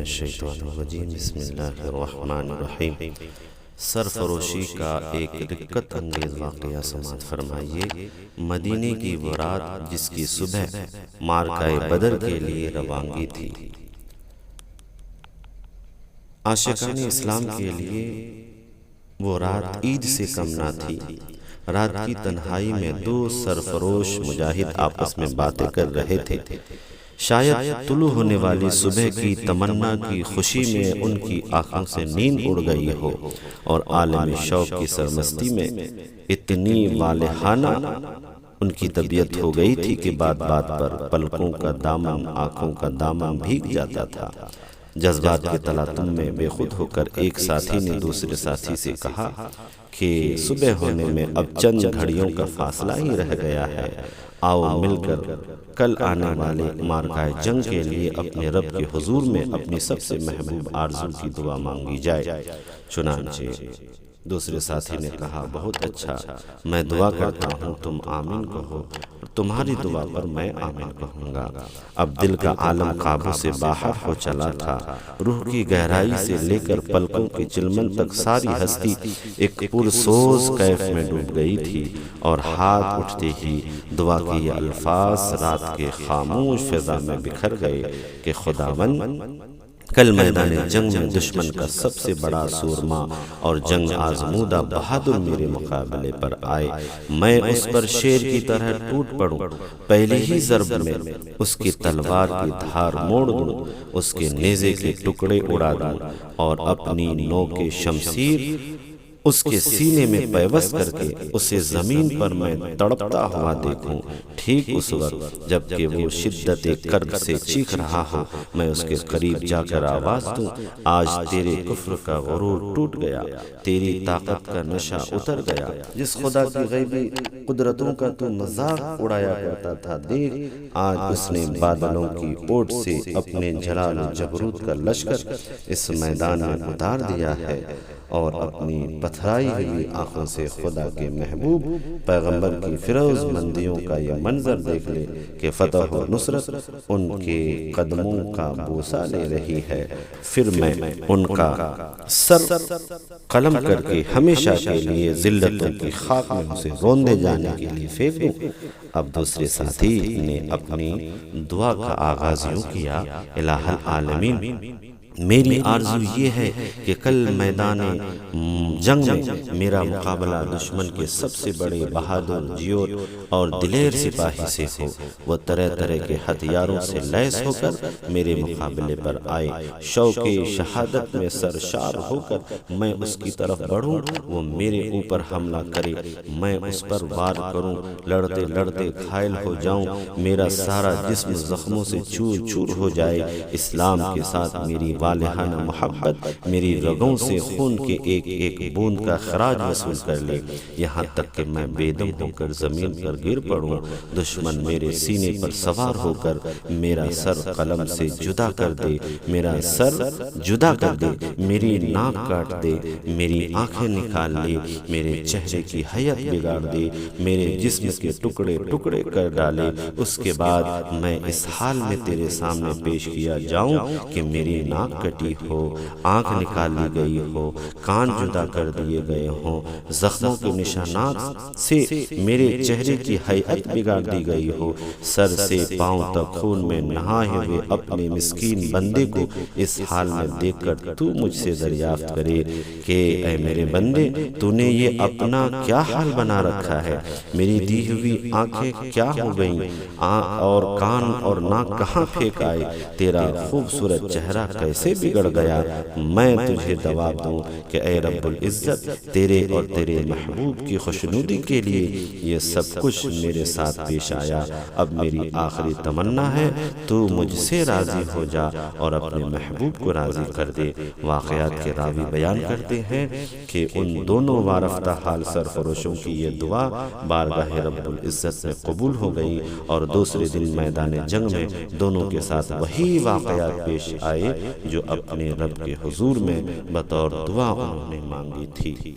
الشیطان الرجیم بسم اللہ الرحمن الرحیم۔ سرفروشی کا ایک رقت انگیز واقعہ سماعت فرمائیے۔ مدینے کی وہ رات جس کی صبح معرکہ بدر کے لیے روانگی تھی۔ عاشقان اسلام کے لیے وہ رات عید سے کم نہ تھی۔ رات کی تنہائی میں دو سرفروش مجاہد آپس میں باتیں کر رہے تھے۔ شاید طلوع ہونے والی صبح کی تمنا کی خوشی میں ان کی آنکھوں سے نیند اڑ گئی ہو، اور عالم شوق کی سرمستی میں اتنی والہانہ ان کی طبیعت ہو گئی تھی کہ بات بات پر پلکوں کا دامن، آنکھوں کا دامن بھیگ جاتا تھا۔ جذبات کے تلاطم میں بے خود ہو کر ایک ساتھی نے دوسرے ساتھی سے کہا کہ صبح ہونے میں اب چند گھڑیوں کا فاصلہ ہی رہ گیا ہے، آؤ مل کر کل آنے والے معرکہ جنگ کے لیے اپنے رب کے حضور میں اپنی سب سے محبوب آرزو کی دعا مانگی جائے۔ چنانچہ دوسرے ساتھی نے کہا، بہت اچھا، میں دعا کرتا ہوں تم آمین کہو، تمہاری دعا پر میں آمین کہوں گا۔ اب دل کا عالم قابو سے باہر ہو چلا تھا۔ روح کی گہرائی سے لے کر پلکوں کی چلمن تک ساری ہستی ایک پرسوز کیف میں ڈوب گئی تھی، اور ہاتھ اٹھتے ہی دعا کے یہ الفاظ رات کے خاموش فضا میں بکھر گئے کہ خداوند، کل میدان جنگ میں دشمن کا سب سے بڑا سورما اور جنگ آزمودہ بہادر میرے مقابلے پر آئے، میں اس پر شیر کی طرح ٹوٹ پڑوں، پہلی ہی ضرب میں اس کی تلوار کی دھار موڑ دوں، اس کے نیزے کے ٹکڑے اڑا دوں، اور اپنی نوک شمشیر اس کے سینے میں پیوست کر کے اسے زمین پر میں تڑپتا ہوا دیکھوں۔ ٹھیک اس وقت جبکہ وہ شدت کرب سے چیخ رہا ہو، میں اس کے قریب جا کر آواز دوں، آج تیرے کفر کا غرور ٹوٹ گیا، تیری طاقت کا نشہ اتر گیا، جس خدا کی غیبی قدرتوں کا تو مذاق اڑایا کرتا تھا، دیکھ آج اس نے بادلوں کی اوٹ سے اپنے جلال و جبروت کا لشکر اس میدان میں اتار دیا ہے، اور اپنی پتھرائی ہوئی آنکھوں سے خدا کے محبوب پیغمبر کی فیروز مندیوں کا یہ منظر دیکھ لے کہ فتح و نصرت ان کے قدموں کا بوسہ لے رہی ہے، پھر میں ان کا سر قلم کر کے ہمیشہ کے لیے ذلتوں کی خاک میں اسے روندے جانے کے لیے پھینک دوں۔ اب دوسرے ساتھی نے اپنی دعا کا آغاز یوں کیا، الہ العالمین، میری آرزو یہ ہے کہ کل میدان جنگ میں میرا مقابلہ دشمن کے سب سے بڑے بہادر، جیور اور دلیر سپاہی سے ہو، وہ طرح طرح کے ہتھیاروں سے لیس ہو کر میرے مقابلے پر آئے، شوق شہادت میں سرشار ہو کر میں اس کی طرف بڑھوں، وہ میرے اوپر حملہ کرے، میں اس پر وار کروں، لڑتے لڑتے گھائل ہو جاؤں، میرا سارا جسم زخموں سے چور چور ہو جائے، اسلام کے ساتھ میری والہانہ محبت میری رگوں سے خون کے ایک ایک بوند کا خراج وصول کر لے، یہاں تک کہ میں بے دم ہو کر زمین پر گر پڑوں، دشمن میرے سینے پر سوار ہو کر میرا سر قلم سے جدا کر دے، میرا سر جدا کر دے، میری ناک کاٹ دے، میری آنکھیں نکال لے، میرے چہرے کی حیت بگاڑ دے، میرے جسم کے ٹکڑے ٹکڑے کر ڈالے، اس کے بعد میں اس حال میں تیرے سامنے پیش کیا جاؤں کہ میری ناک کٹی ہو، آنکھ نکال لی گئی ہو، کان جدا کر دیے گئے ہوں، زخموں کے نشانات سے میرے چہرے کی حیت بگاڑ دی گئی ہو، سر سے پاؤں تک خون میں نہائے ہوئے اپنے مسکین بندے کو اس حال میں دیکھ کر تو مجھ سے دریافت کرے کہ اے میرے بندے، تو نے یہ اپنا کیا حال بنا رکھا ہے، میری دی ہوئی آنکھیں کیا ہو گئیں، اور کان اور ناک کہاں پھینک آئے، تیرا خوبصورت چہرہ کیسے بگڑ گیا، میں تجھے جواب دوں کہ اے رب العزت، تیرے اور تیرے محبوب کی خوشنودی کے لیے یہ سب کچھ میرے ساتھ پیش آیا، اب میری آخری تمنا ہے تو مجھ سے راضی ہو جا اور اپنے محبوب کو راضی کر دے۔ واقعات کے راوی بیان کرتے ہیں کہ ان دونوں وارفتہ حال سرفروشوں کی یہ دعا بارگاہ رب العزت میں قبول ہو گئی، اور دوسرے دن میدان جنگ میں دونوں کے ساتھ وہی واقعات پیش آئے جو اپنے رب کے حضور میں بطور دعا انہوں نے مانگی تھی۔